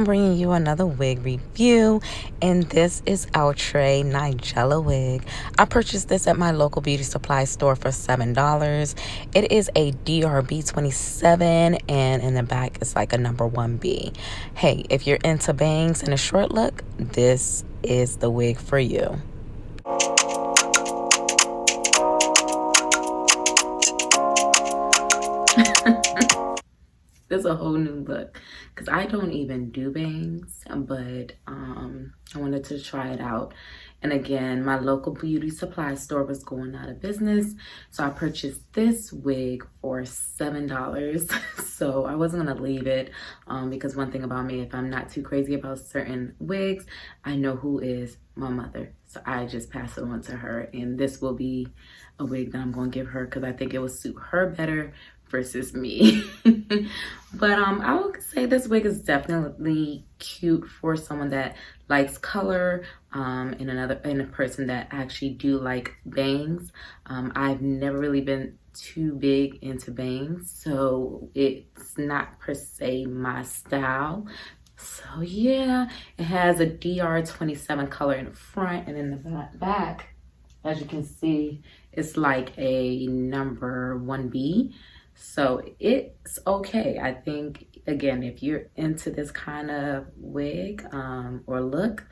bringing you another wig review, and this is OUTRE Nigella Wig. I purchased this at my local beauty supply store for $7. It is a DRB 27, and in the back it's like a number 1B. Hey, if you're into bangs and a short look, this is the wig for you. There's a whole new look because I don't even do bangs, but I wanted to try it out. And again, my local beauty supply store was going out of business, so I purchased this wig for $7. So I wasn't gonna leave it because one thing about me, if I'm not too crazy about certain wigs, I know who is my mother, so I just pass it on to her. And this will be a wig that I'm going to give her because I think it will suit her better versus me. But I would say this wig is definitely cute for someone that likes color and a person that actually do like bangs. I've never really been too big into bangs, so it's not per se my style. So yeah, it has a DR27 color in the front, and in the back, as you can see, it's like a number 1B. So it's okay. I think, again, if you're into this kind of wig or look,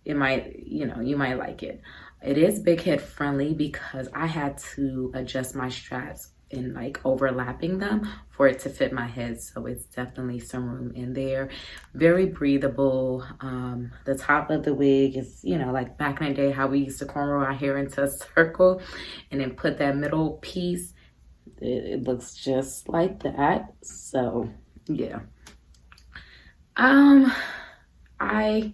it might, you might like it. It is big head friendly because I had to adjust my straps and like overlapping them for it to fit my head. So it's definitely some room in there. Very breathable. The top of the wig is, like back in the day how we used to cornrow our hair into a circle and then put that middle piece. It looks just like that. So yeah, I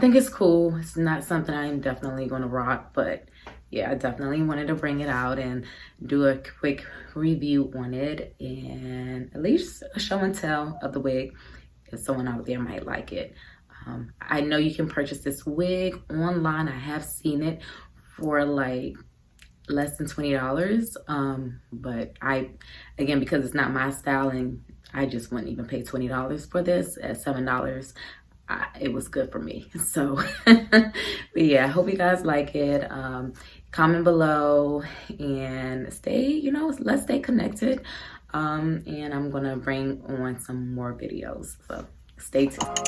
think it's cool. It's not something I'm definitely gonna rock, but yeah, I definitely wanted to bring it out and do a quick review on it, and at least a show and tell of the wig if someone out there might like it. I know you can purchase this wig online. I have seen it for like less than $20, but again, because it's not my style and I just wouldn't even pay $20 for this at $7, it was good for me. So but yeah, I hope you guys like it. Comment below and stay, let's stay connected. And I'm gonna bring on some more videos, so stay tuned.